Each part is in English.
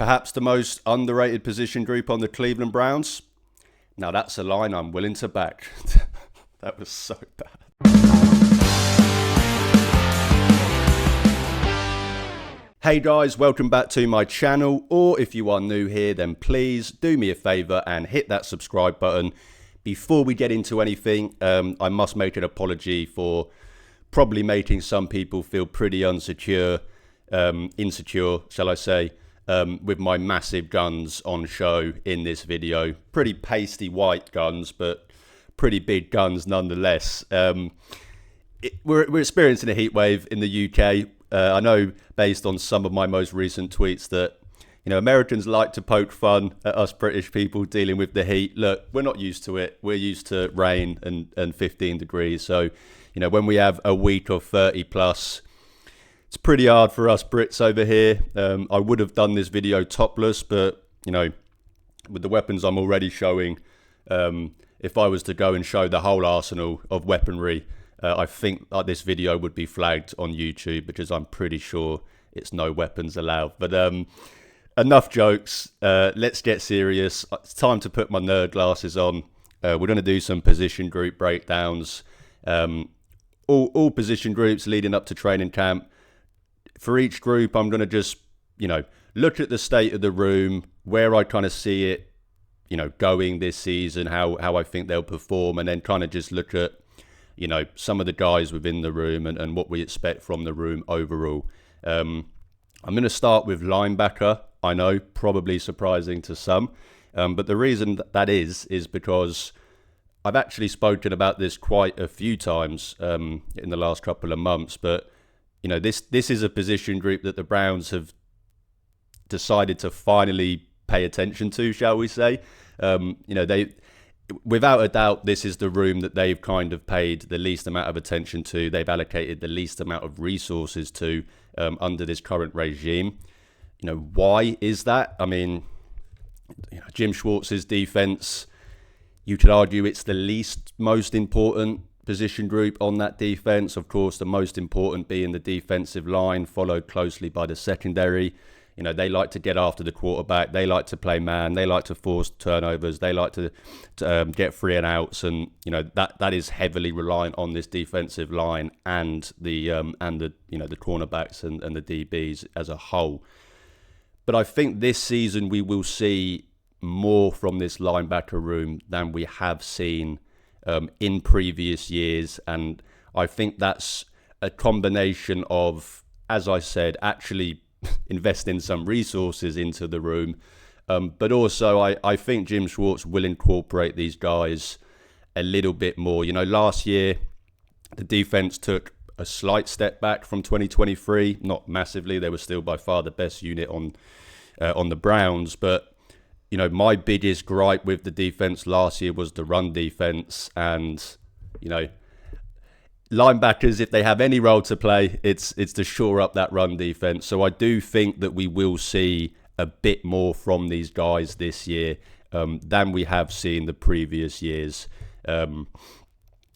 Perhaps the most underrated position group on the Cleveland Browns? Now that's a line I'm willing to back. That was so bad. Hey guys, welcome back to my channel, or if you are new here, then please do me a favour and hit that subscribe button. Before we get into anything, I must make an apology for probably making some people feel pretty insecure, shall I say, with my massive guns on show in this video. Pretty pasty white guns, but pretty big guns nonetheless. We're experiencing a heat wave in the UK. I know based on some of my most recent tweets that, you know, Americans like to poke fun at us British people dealing with the heat. Look, we're not used to it. We're used to rain and 15 degrees. So, you know, when we have a week of 30 plus, it's pretty hard for us Brits over here. I would have done this video topless, but, you know, with the weapons I'm already showing, if I was to go and show the whole arsenal of weaponry, I think this video would be flagged on YouTube because I'm pretty sure it's no weapons allowed. But enough jokes. Let's get serious. It's time to put my nerd glasses on. We're going to do some position group breakdowns. All position groups leading up to training camp. For each group, I'm going to just, you know, look at the state of the room, where I kind of see it, you know, going this season, how I think they'll perform, and then kind of just look at, you know, some of the guys within the room and what we expect from the room overall. I'm going to start with linebacker. I know, probably surprising to some, but the reason that is because I've actually spoken about this quite a few times in the last couple of months, but you know, this is a position group that the Browns have decided to finally pay attention to, shall we say. You know, without a doubt, this is the room that they've kind of paid the least amount of attention to. They've allocated the least amount of resources to under this current regime. You know, why is that? I mean, you know, Jim Schwartz's defense, you could argue it's the least most important position group on that defense. Of course, the most important being the defensive line, followed closely by the secondary. You know, they like to get after the quarterback. They like to play man. They like to force turnovers. They like to get 3 and outs, and you know that is heavily reliant on this defensive line and the you know, the cornerbacks and the DBs as a whole. But I think this season we will see more from this linebacker room than we have seen in previous years, and I think that's a combination of, as I said, actually investing some resources into the room, but also I think Jim Schwartz will incorporate these guys a little bit more. You know, last year the defense took a slight step back from 2023, not massively. They were still by far the best unit on the Browns, but you know, my biggest gripe with the defense last year was the run defense, and you know, linebackers, if they have any role to play, it's to shore up that run defense. So I do think that we will see a bit more from these guys this year than we have seen the previous years. You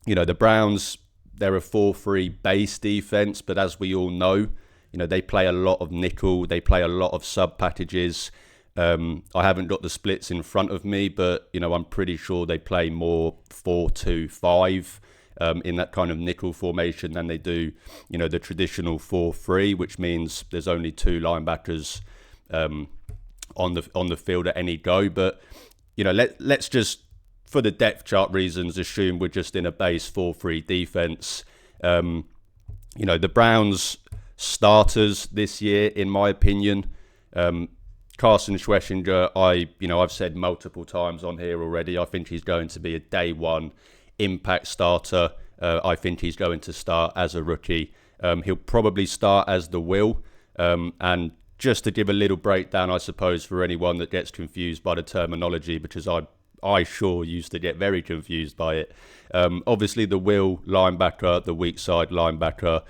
know, the Browns, they're a 4-3 base defense, but as we all know, you know, they play a lot of nickel, they play a lot of sub packages. I haven't got the splits in front of me, but you know, I'm pretty sure they play more 4-2-5 in that kind of nickel formation than they do, you know, the traditional 4-3, which means there's only 2 linebackers on the field at any go. But you know, let's just, for the depth chart reasons, assume we're just in a base 4-3 defense. You know, the Browns starters this year, in my opinion, Carson Schwessinger, I've said multiple times on here already, I think he's going to be a day one impact starter. I think he's going to start as a rookie. He'll probably start as the will. And just to give a little breakdown, I suppose, for anyone that gets confused by the terminology, because I sure used to get very confused by it. Obviously, the will linebacker, the weak side linebacker,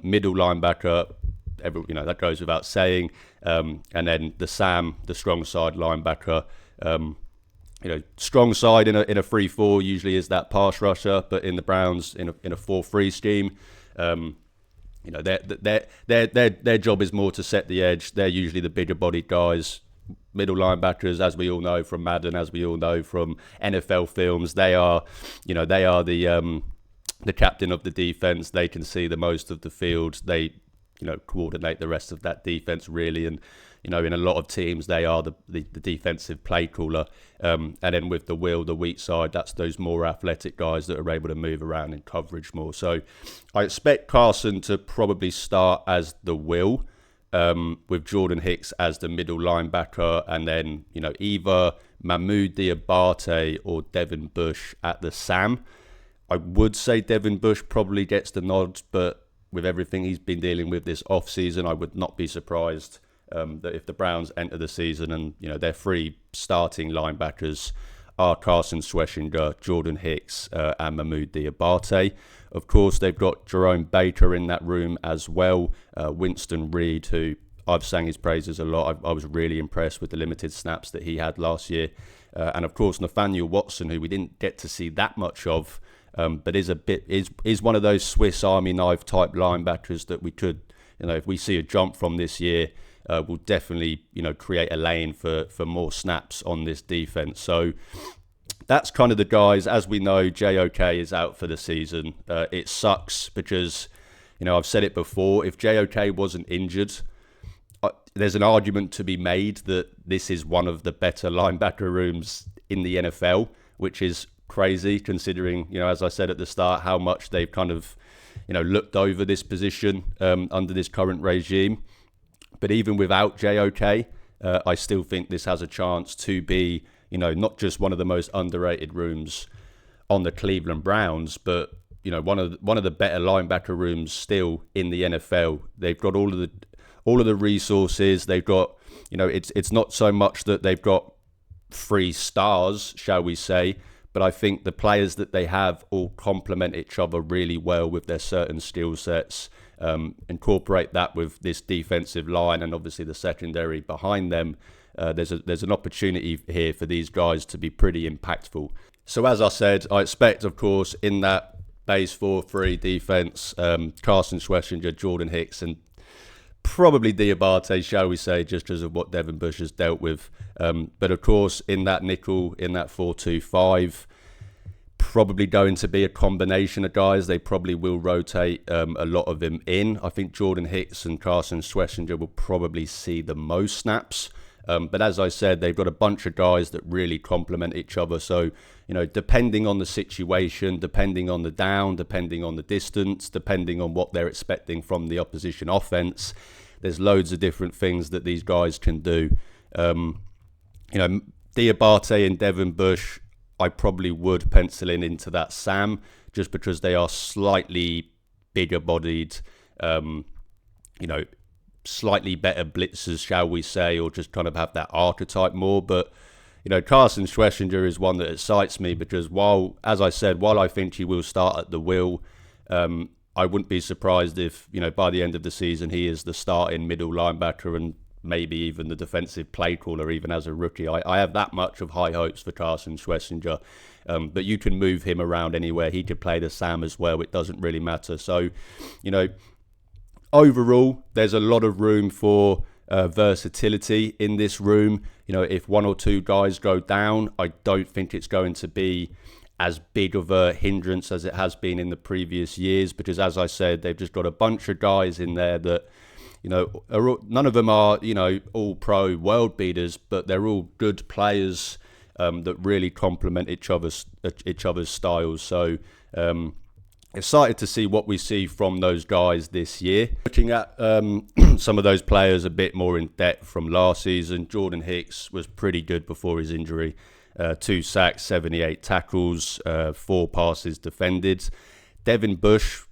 middle linebacker, that goes without saying. And then the Sam, the strong side linebacker. Strong side in a 3-4 usually is that pass rusher, but in the Browns in a 4-3 scheme, their job is more to set the edge. They're usually the bigger bodied guys. Middle linebackers, as we all know from Madden, as we all know from NFL films, they are the captain of the defense. They can see the most of the field. They coordinate the rest of that defense really, and in a lot of teams they are the defensive play caller, and then with the weak side, that's those more athletic guys that are able to move around in coverage more. So I expect Carson to probably start as the will, with Jordan Hicks as the middle linebacker, and then either Mahmoud Diabate or Devin Bush at the Sam. I would say Devin Bush probably gets the nod, but with everything he's been dealing with this off-season, I would not be surprised that if the Browns enter the season and their three starting linebackers are Carson Schwessinger, Jordan Hicks, and Mahmoud Diabate. Of course, they've got Jerome Baker in that room as well. Winston Reed, who I've sang his praises a lot. I was really impressed with the limited snaps that he had last year. And of course, Nathaniel Watson, who we didn't get to see that much of, but is one of those Swiss Army knife type linebackers that we could, if we see a jump from this year, will definitely create a lane for more snaps on this defense. So that's kind of the guys. As we know, JOK is out for the season. It sucks because I've said it before. If JOK wasn't injured, there's an argument to be made that this is one of the better linebacker rooms in the NFL, which is crazy considering, as I said at the start, how much they've kind of, looked over this position under this current regime. But even without JOK, I still think this has a chance to be, not just one of the most underrated rooms on the Cleveland Browns, but one of the better linebacker rooms still in the NFL. They've got all of the resources. They've got, it's not so much that they've got 3 stars, shall we say, but I think the players that they have all complement each other really well with their certain skill sets. Incorporate that with this defensive line and obviously the secondary behind them. There's an opportunity here for these guys to be pretty impactful. So as I said, I expect, of course, in that base 4-3 defense, Carson Schwessinger, Jordan Hicks, and probably Diabate, shall we say, just because of what Devin Bush has dealt with. But of course, in that nickel, in that 4-2-5, probably going to be a combination of guys. They probably will rotate a lot of them in. I think Jordan Hicks and Carson Schwessinger will probably see the most snaps. But as I said, they've got a bunch of guys that really complement each other. So, depending on the situation, depending on the down, depending on the distance, depending on what they're expecting from the opposition offense, there's loads of different things that these guys can do. Diabate and Devin Bush, I probably would pencil into that Sam, just because they are slightly bigger bodied, slightly better blitzers, shall we say, or just kind of have that archetype more. But, Carson Schwessinger is one that excites me because while I think he will start at the will, I wouldn't be surprised if, by the end of the season, he is the starting middle linebacker and maybe even the defensive play caller, even as a rookie. I have that much of high hopes for Carson Schwessinger, but you can move him around anywhere. He could play the Sam as well. It doesn't really matter. So, overall, there's a lot of room for versatility in this room. If 1 or 2 guys go down, I don't think it's going to be as big of a hindrance as it has been in the previous years, because as I said, they've just got a bunch of guys in there that, none of them are, all pro world beaters, but they're all good players that really complement each other's styles. So, excited to see what we see from those guys this year. Looking at some of those players a bit more in depth from last season, Jordan Hicks was pretty good before his injury. 2 sacks, 78 tackles, 4 passes defended. Devin Bush,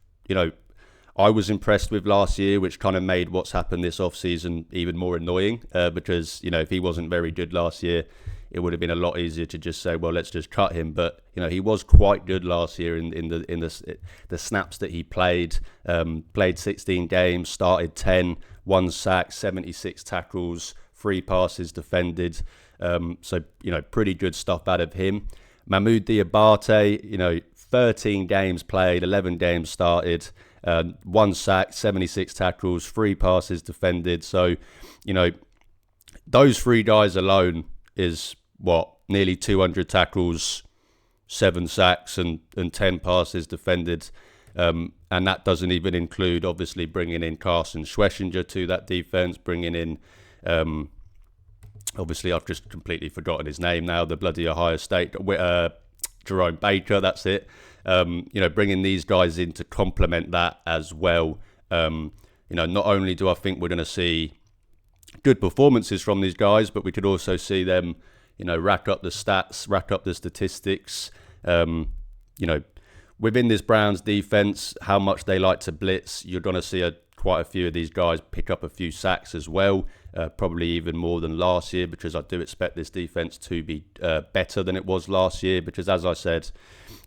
I was impressed with last year, which kind of made what's happened this offseason even more annoying because, if he wasn't very good last year, it would have been a lot easier to just say, well, let's just cut him. But, he was quite good last year in the snaps that he played. Played 16 games, started 10, 1 sack, 76 tackles, 3 passes defended. So, pretty good stuff out of him. Mahmoud Diabate, 13 games played, 11 games started, 1 sack, 76 tackles, 3 passes defended. So, those 3 guys alone is nearly 200 tackles, 7 sacks and 10 passes defended. And that doesn't even include, obviously, bringing in Carson Schlesinger to that defense, bringing in, obviously, I've just completely forgotten his name now, the bloody Ohio State, Jerome Baker, that's it. Bringing these guys in to complement that as well. Not only do I think we're going to see good performances from these guys, but we could also see them, rack up the stats, rack up the statistics. Within this Browns defense, how much they like to blitz, you're going to see quite a few of these guys pick up a few sacks as well, probably even more than last year, because I do expect this defense to be better than it was last year, because as I said,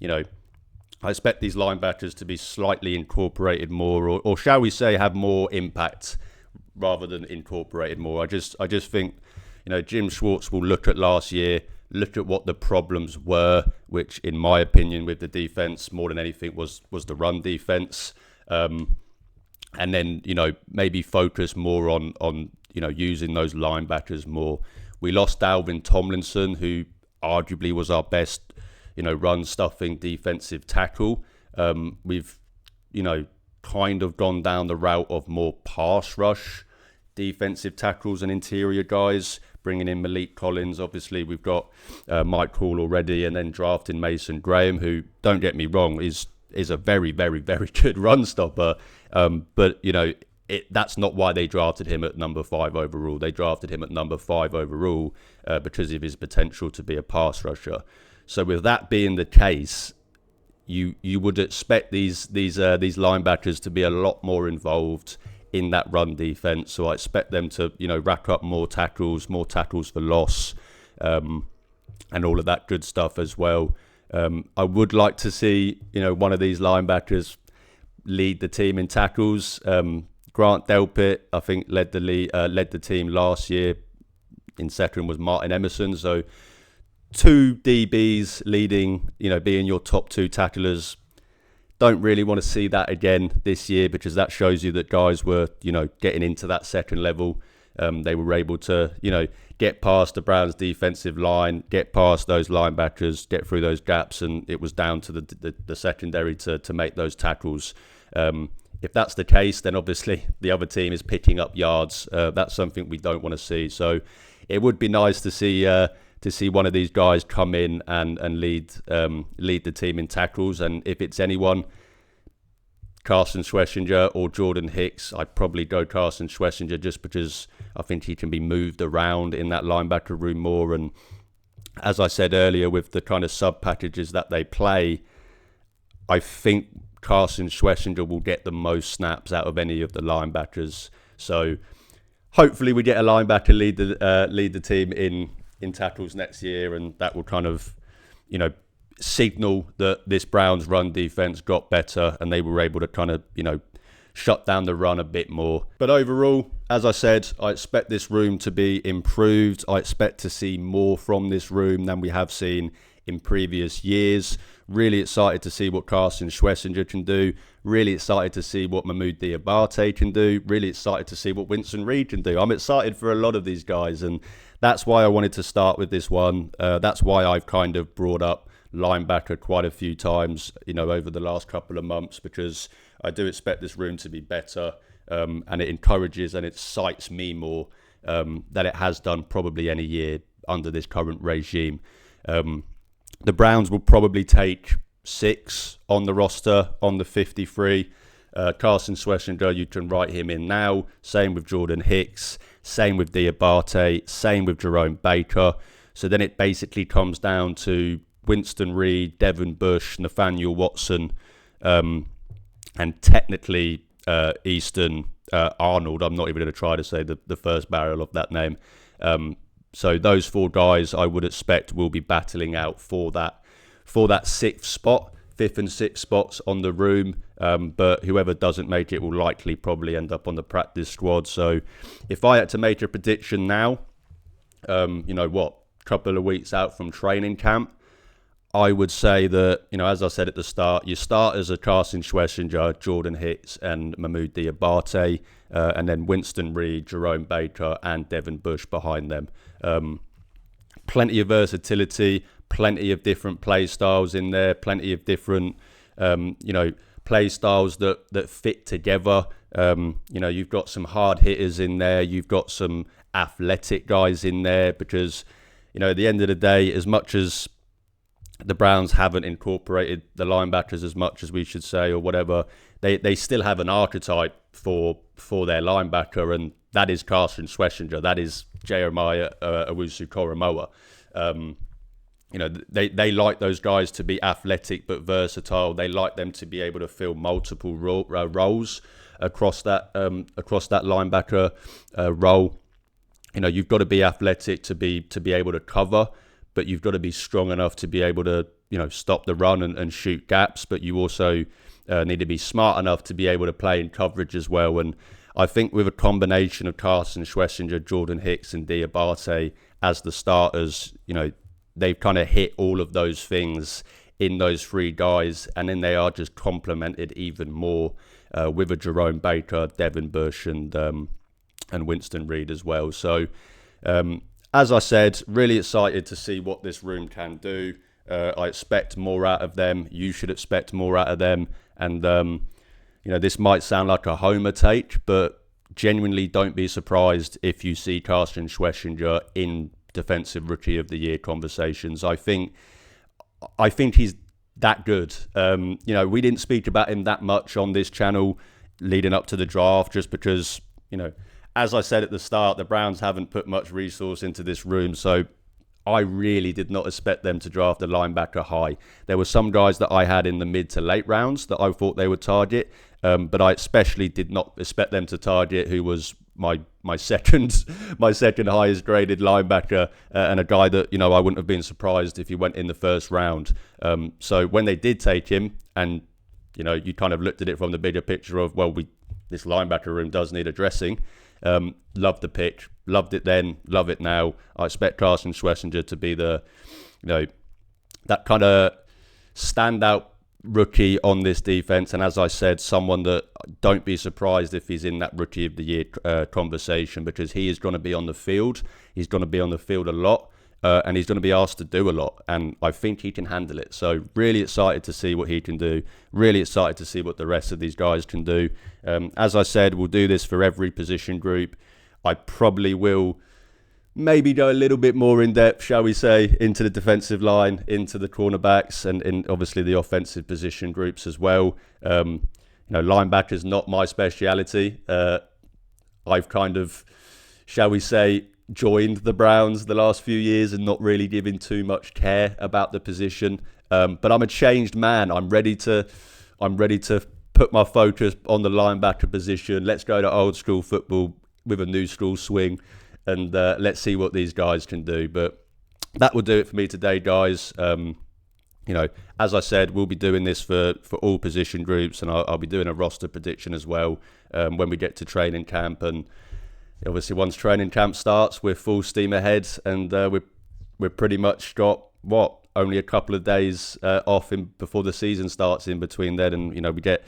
I expect these linebackers to be slightly incorporated more, or shall we say have more impact rather than incorporated more. I just think, Jim Schwartz will look at last year, look at what the problems were, which in my opinion with the defense more than anything was the run defense, and then maybe focus more on using those linebackers more. We lost Dalvin Tomlinson, who arguably was our best run stuffing defensive tackle. We've kind of gone down the route of more pass rush defensive tackles and interior guys, bringing in Malik Collins. Obviously, we've got Mike Hall already, and then drafting Mason Graham, who, don't get me wrong, is a very, very, very good run stopper. But, that's not why they drafted him at number 5 overall. They drafted him at number 5 overall because of his potential to be a pass rusher. So with that being the case, you would expect these linebackers to be a lot more involved in that run defense. So I expect them to, rack up more tackles for loss, and all of that good stuff as well. I would like to see, one of these linebackers lead the team in tackles. Grant Delpit, I think, led the team last year. In second was Martin Emerson. So 2 DBs leading, being your top 2 tacklers. Don't really want to see that again this year, because that shows you that guys were, getting into that second level. They were able to, get past the Browns defensive line, get past those linebackers, get through those gaps, and it was down to the secondary to make those tackles. If that's the case, then obviously the other team is picking up yards. That's something we don't want to see. So it would be nice to see one of these guys come in and lead the team in tackles. And if it's anyone, Carson Schlesinger or Jordan Hicks, I'd probably go Carson Schlesinger, just because I think he can be moved around in that linebacker room more. And as I said earlier, with the kind of sub packages that they play, I think Carson Schlesinger will get the most snaps out of any of the linebackers. So hopefully we get a linebacker lead the team in tackles next year, and that will kind of, signal that this Browns run defense got better and they were able to kind of, shut down the run a bit more. But overall, as I said, I expect this room to be improved. I expect to see more from this room than we have seen in previous years. Really excited to see what Carson Schlesinger can do. Really excited to see what Mahmoud Diabate can do. Really excited to see what Winston Reid can do. I'm excited for a lot of these guys, and that's why I wanted to start with this one. That's why I've kind of brought up linebacker quite a few times, over the last couple of months, because I do expect this room to be better, and it encourages and it excites me more than it has done probably any year under this current regime. The Browns will probably take 6 on the roster on the 53. Carson Schlesinger, you can write him in now. Same with Jordan Hicks. Same with Diabate. Same with Jerome Baker. So then it basically comes down to Winston Reid, Devin Bush, Nathaniel Watson, and technically Easton Arnold. I'm not even going to try to say the first barrel of that name. So those 4 guys I would expect will be battling out for that 6th spot, 5th and 6th spots on the room. But whoever doesn't make it will likely probably end up on the practice squad. So if I had to make a prediction now, couple of weeks out from training camp, I would say that, as I said at the start, your starters are Carson Schlesinger, Jordan Hicks, and Mahmoud Diabate, and then Winston Reid, Jerome Baker, and Devin Bush behind them. Plenty of versatility, plenty of different play styles in there, plenty of different, play styles that fit together. You've got some hard hitters in there. You've got some athletic guys in there because, at the end of the day, as much as the Browns haven't incorporated the linebackers as much as we should say or whatever, they still have an archetype for their linebacker, and that is Carson Schlesinger. That is Jeremiah Owusu-Koramoah. They like those guys to be athletic but versatile. They like them to be able to fill multiple roles across that linebacker role. You've got to be athletic to be able to cover, but you've got to be strong enough to be able to stop the run and shoot gaps. But you also need to be smart enough to be able to play in coverage as well. And I think with a combination of Carson Schlesinger, Jordan Hicks, and Diabate as the starters, they've kind of hit all of those things in those three guys, and then they are just complemented even more with a Jerome Baker, Devin Bush, and Winston Reid as well. So, as I said, really excited to see what this room can do. I expect more out of them. You should expect more out of them. And, this might sound like a homer take, but genuinely don't be surprised if you see Carson Schlesinger in Defensive Rookie of the Year conversations. I think he's that good. We didn't speak about him that much on this channel leading up to the draft just because, as I said at the start, the Browns haven't put much resource into this room, so I really did not expect them to draft a linebacker high. There were some guys that I had in the mid to late rounds that I thought they would target, but I especially did not expect them to target who was my second highest graded linebacker, and a guy that I wouldn't have been surprised if he went in the first round. So when they did take him, and you kind of looked at it from the bigger picture of this linebacker room does need addressing. Loved the pick, loved it then, love it now. I expect Carson Schlesinger to be the, that kind of standout rookie on this defense. And as I said, someone that don't be surprised if he's in that Rookie of the Year conversation, because he is going to be on the field. He's going to be on the field a lot. And he's going to be asked to do a lot, and I think he can handle it. So really excited to see what he can do. Really excited to see what the rest of these guys can do. As I said, we'll do this for every position group. I probably will maybe go a little bit more in depth, shall we say, into the defensive line, into the cornerbacks, and in obviously the offensive position groups as well. Linebacker's not my speciality. I've kind of, shall we say, joined the Browns the last few years and not really giving too much care about the position. But I'm a changed man. I'm ready to put my focus on the linebacker position. Let's go to old school football with a new school swing, and let's see what these guys can do. But that will do it for me today, guys. As I said, we'll be doing this for all position groups, and I'll be doing a roster prediction as well when we get to training camp. And obviously, once training camp starts, we're full steam ahead, and we're pretty much got only a couple of days off before the season starts in between then, and we get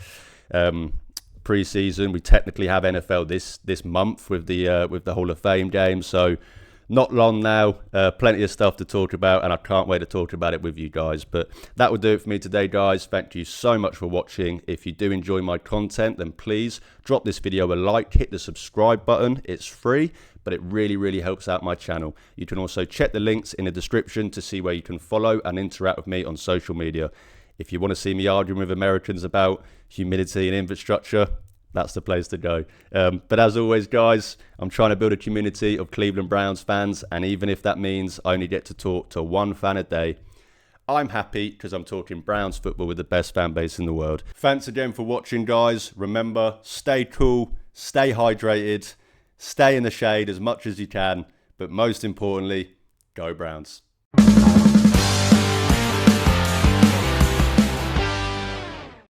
pre-season. We technically have NFL this month with the Hall of Fame game, so not long now. Plenty of stuff to talk about, and I can't wait to talk about it with you guys. But that will do it for me today, guys. Thank you so much for watching. If you do enjoy my content, then please drop this video a like, hit the subscribe button. It's free, but it really, really helps out my channel. You can also check the links in the description to see where you can follow and interact with me on social media. If you want to see me arguing with Americans about humidity and infrastructure, that's the place to go. But as always, guys, I'm trying to build a community of Cleveland Browns fans, and even if that means I only get to talk to one fan a day, I'm happy because I'm talking Browns football with the best fan base in the world. Thanks again for watching, guys. Remember, stay cool, stay hydrated, stay in the shade as much as you can, but most importantly, go Browns.